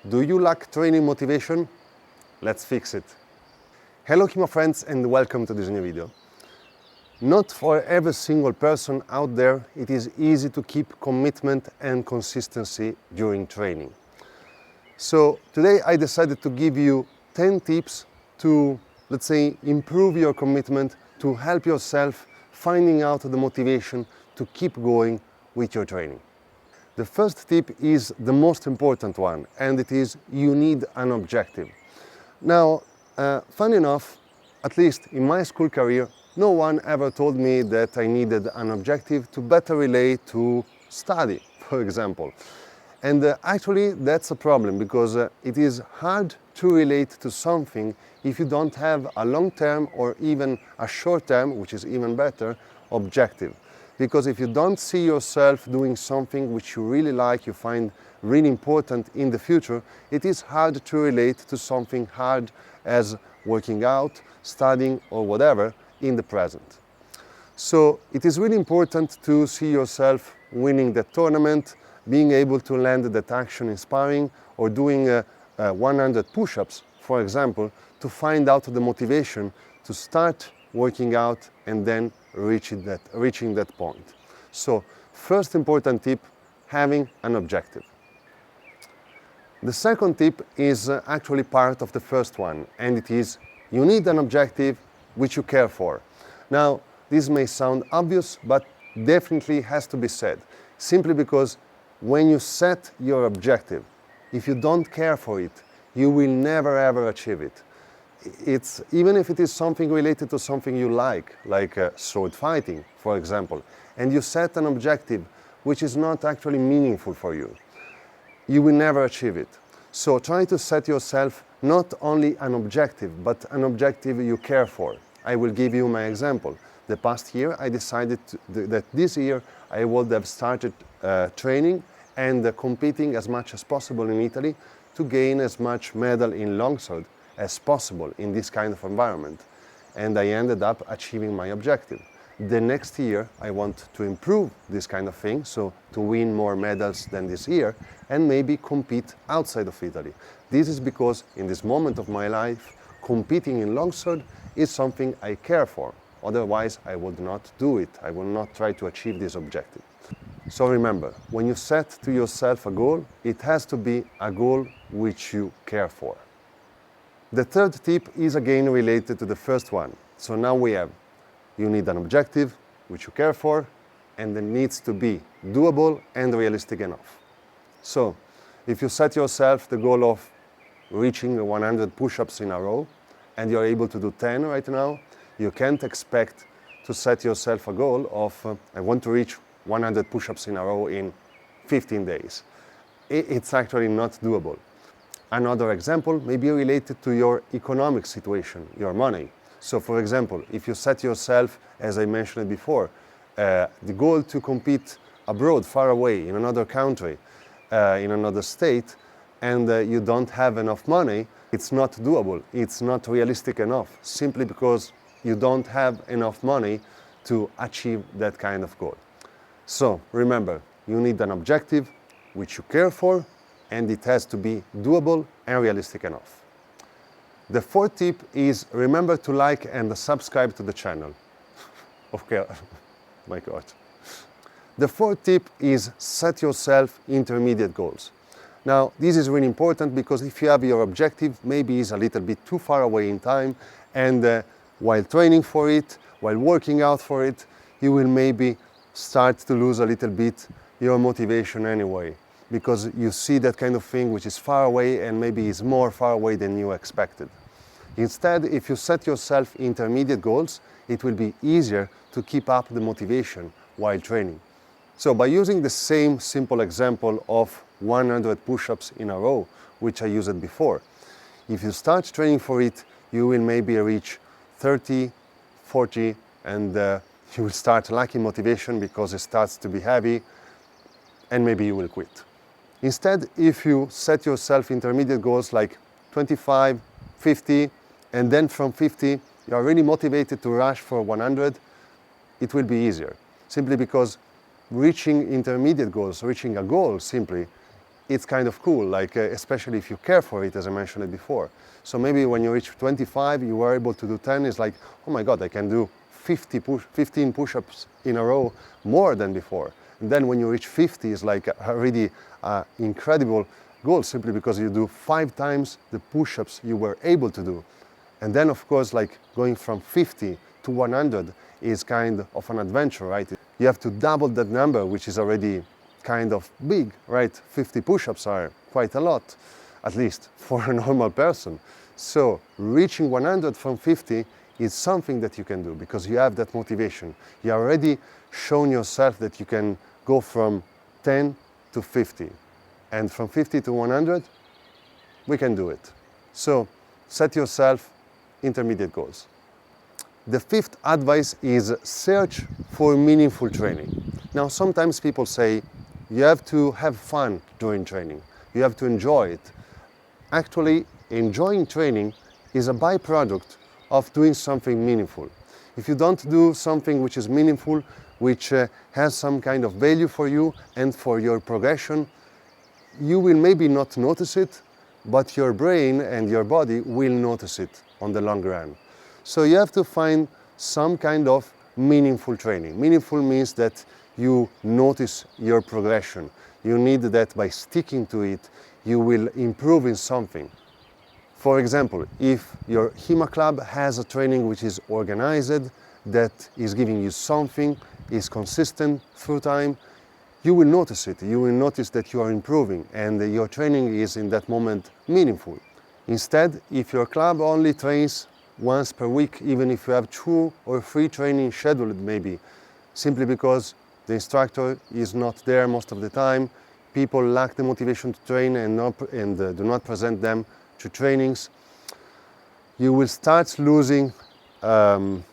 Do you lack training motivation? Let's fix it. Hello HEMA friends and welcome to this new video. Not for every single person out there it is easy to keep commitment and consistency during training. So today I decided to give you 10 tips to, let's say, improve your commitment, to help yourself finding out the motivation to keep going with your training. The first tip is the most important one, and it is you need an objective. Now, funny enough, at least in my school career, no one ever told me that I needed an objective to better relate to study, for example. And actually that's a problem because it is hard to relate to something if you don't have a long-term or even a short-term, which is even better, objective. Because if you don't see yourself doing something which you really like, you find really important in the future, it is hard to relate to something hard as working out, studying or whatever in the present. So it is really important to see yourself winning the tournament, being able to land that action in sparring or doing 100 push-ups, for example, to find out the motivation to start working out and then reaching that point. So first important tip, having an objective. The second tip is actually part of the first one, and it is you need an objective which you care for. Now this may sound obvious, but definitely has to be said, simply because when you set your objective, if you don't care for it, you will never ever achieve it. It's even if it is something related to something you like sword fighting, for example, and you set an objective which is not actually meaningful for you, you will never achieve it. So try to set yourself not only an objective, but an objective you care for. I will give you my example. The past year I decided that this year I would have started training and competing as much as possible in Italy to gain as much medal in longsword as possible in this kind of environment, and I ended up achieving my objective. The next year I want to improve this kind of thing, so to win more medals than this year and maybe compete outside of Italy. This is because in this moment of my life competing in longsword is something I care for, otherwise I would not do it. I will not try to achieve this objective. So remember, when you set to yourself a goal, it has to be a goal which you care for. The third tip is again related to the first one. So now we have, you need an objective which you care for, and it needs to be doable and realistic enough. So if you set yourself the goal of reaching 100 push-ups in a row, and you're able to do 10 right now, you can't expect to set yourself a goal of, I want to reach 100 push-ups in a row in 15 days. It's actually not doable. Another example may be related to your economic situation, your money. So for example, if you set yourself, as I mentioned before, the goal to compete abroad, far away, in another country, in another state, and you don't have enough money, it's not doable, it's not realistic enough, simply because you don't have enough money to achieve that kind of goal. So remember, you need an objective which you care for, and it has to be doable and realistic enough. The fourth tip is remember to like and subscribe to the channel. Okay, my God. The fourth tip is set yourself intermediate goals. Now, this is really important because if you have your objective, maybe it's a little bit too far away in time, and while training for it, while working out for it, you will maybe start to lose a little bit your motivation anyway, because you see that kind of thing which is far away and maybe is more far away than you expected. Instead, if you set yourself intermediate goals, it will be easier to keep up the motivation while training. So by using the same simple example of 100 push-ups in a row, which I used before, if you start training for it, you will maybe reach 30, 40, and you will start lacking motivation because it starts to be heavy, and maybe you will quit. Instead, if you set yourself intermediate goals like 25, 50, and then from 50 you are really motivated to rush for 100, it will be easier. Simply because reaching intermediate goals, reaching a goal simply, it's kind of cool, like especially if you care for it, as I mentioned it before. So maybe when you reach 25, you were able to do 10, it's like, oh my God, I can do 15 push-ups in a row more than before. And then when you reach 50, it's like already an incredible goal, simply because you do 5 times the push-ups you were able to do. And then of course, like going from 50 to 100 is kind of an adventure, right? You have to double that number, which is already kind of big, right? 50 push-ups are quite a lot, at least for a normal person. So reaching 100 from 50 is something that you can do because you have that motivation. You already shown yourself that you can go from 10 to 50. And from 50 to 100, we can do it. So set yourself intermediate goals. The fifth advice is search for meaningful training. Now, sometimes people say you have to have fun during training. You have to enjoy it. Actually, enjoying training is a byproduct of doing something meaningful. If you don't do something which is meaningful, which has some kind of value for you and for your progression, you will maybe not notice it, but your brain and your body will notice it on the long run. So you have to find some kind of meaningful training. Meaningful means that you notice your progression. You need that by sticking to it, you will improve in something. For example, if your HEMA club has a training which is organized, that is giving you something, is consistent through time, you will notice it. You will notice that you are improving and your training is in that moment meaningful. Instead, if your club only trains once per week, even if you have 2 or 3 trainings scheduled maybe, simply because the instructor is not there most of the time, people lack the motivation to train and do not present them to trainings, you will start losing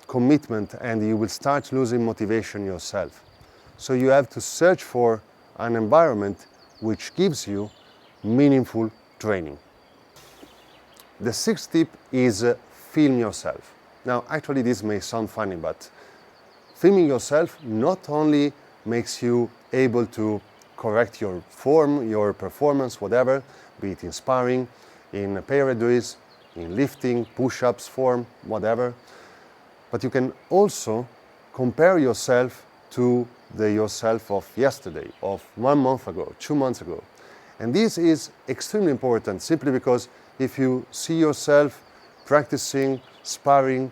commitment and you will start losing motivation yourself. So you have to search for an environment which gives you meaningful training. The 6th tip is film yourself. Now, actually this may sound funny, but filming yourself not only makes you able to correct your form, your performance, whatever, be it in sparring, in paired drills, in lifting, push-ups, form, whatever, but you can also compare yourself to the yourself of yesterday, of 1 month ago, 2 months ago. And this is extremely important simply because if you see yourself practicing, sparring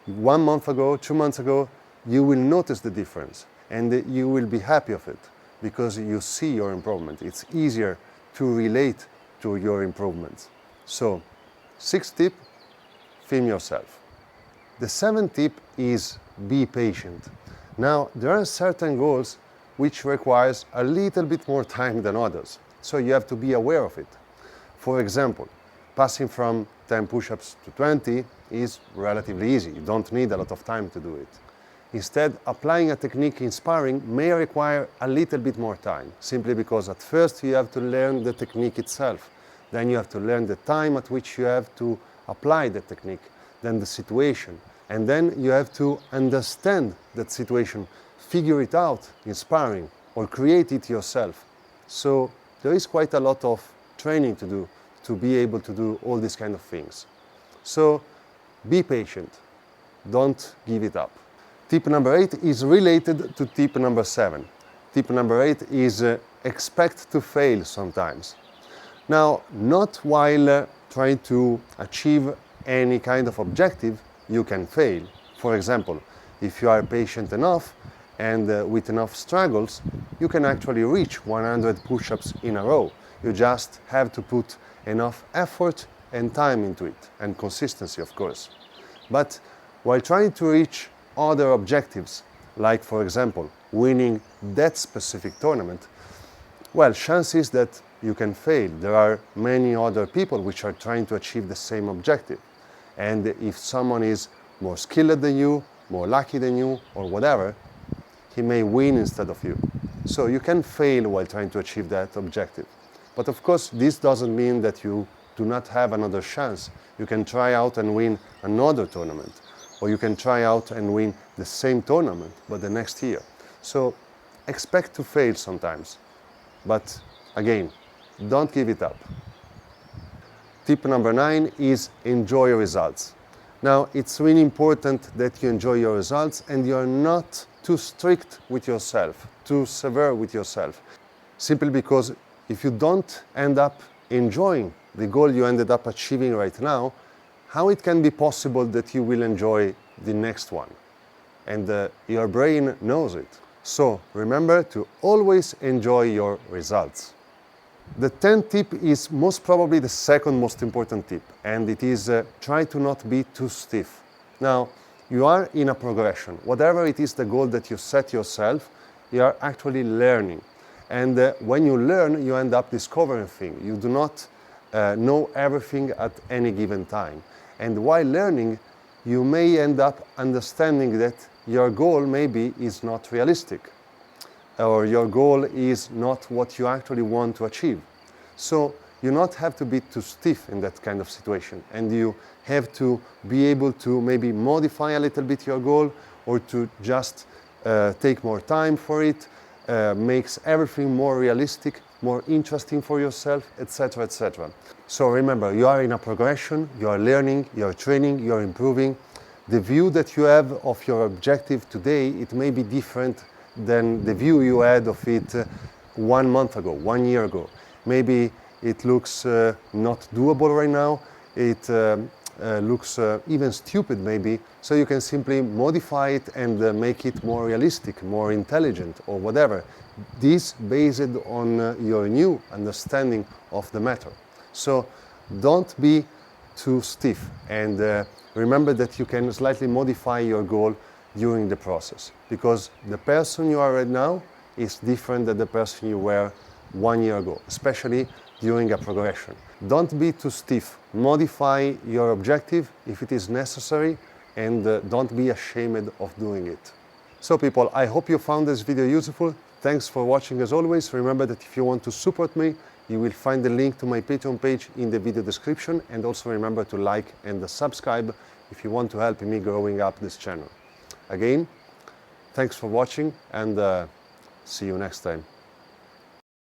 1 month ago, 2 months ago, you will notice the difference and you will be happy of it because you see your improvement. It's easier to relate to your improvements. So, 6th tip, film yourself. The 7th tip is be patient. Now, there are certain goals which requires a little bit more time than others, so you have to be aware of it. For example, passing from 10 push-ups to 20 is relatively easy. You don't need a lot of time to do it. Instead, applying a technique in sparring may require a little bit more time, simply because at first you have to learn the technique itself. Then you have to learn the time at which you have to apply the technique, then the situation. And then you have to understand that situation, figure it out in sparring or create it yourself. So there is quite a lot of training to do to be able to do all these kind of things. So be patient, don't give it up. Tip number 8 is related to tip number 7. Tip number 8 is expect to fail sometimes. Now, not while trying to achieve any kind of objective, you can fail. For example, if you are patient enough and with enough struggles, you can actually reach 100 push-ups in a row. You just have to put enough effort and time into it, and consistency, of course. But while trying to reach other objectives, like for example, winning that specific tournament, well, chances that you can fail. There are many other people which are trying to achieve the same objective. And if someone is more skilled than you, more lucky than you, or whatever, he may win instead of you. So you can fail while trying to achieve that objective. But of course, this doesn't mean that you do not have another chance. You can try out and win another tournament, or you can try out and win the same tournament, but the next year. So expect to fail sometimes. But again, don't give it up. Tip number 9 is enjoy your results. Now, it's really important that you enjoy your results and you're not too strict with yourself, too severe with yourself. Simply because if you don't end up enjoying the goal you ended up achieving right now, how it can be possible that you will enjoy the next one? And your brain knows it. So remember to always enjoy your results. The 10th tip is most probably the second most important tip, and it is try to not be too stiff. Now, you are in a progression. Whatever it is the goal that you set yourself, you are actually learning. And when you learn, you end up discovering things. You do not know everything at any given time. And while learning, you may end up understanding that your goal maybe is not realistic, or your goal is not what you actually want to achieve. So you not have to be too stiff in that kind of situation, and you have to be able to maybe modify a little bit your goal, or to just take more time for it, makes everything more realistic, more interesting for yourself, etc., etc. So remember, you are in a progression, you are learning, you are training, you are improving. The view that you have of your objective today, it may be different than the view you had of it 1 month ago, 1 year ago. Maybe it looks not doable right now, it looks even stupid maybe, so you can simply modify it and make it more realistic, more intelligent, or whatever. This based on your new understanding of the matter. So don't be too stiff, and remember that you can slightly modify your goal during the process, because the person you are right now is different than the person you were 1 year ago, especially during a progression. Don't be too stiff. Modify your objective if it is necessary, and don't be ashamed of doing it. So people, I hope you found this video useful. Thanks for watching as always. Remember that if you want to support me, you will find the link to my Patreon page in the video description, and also remember to like and subscribe if you want to help me growing up this channel. Again, thanks for watching, and see you next time.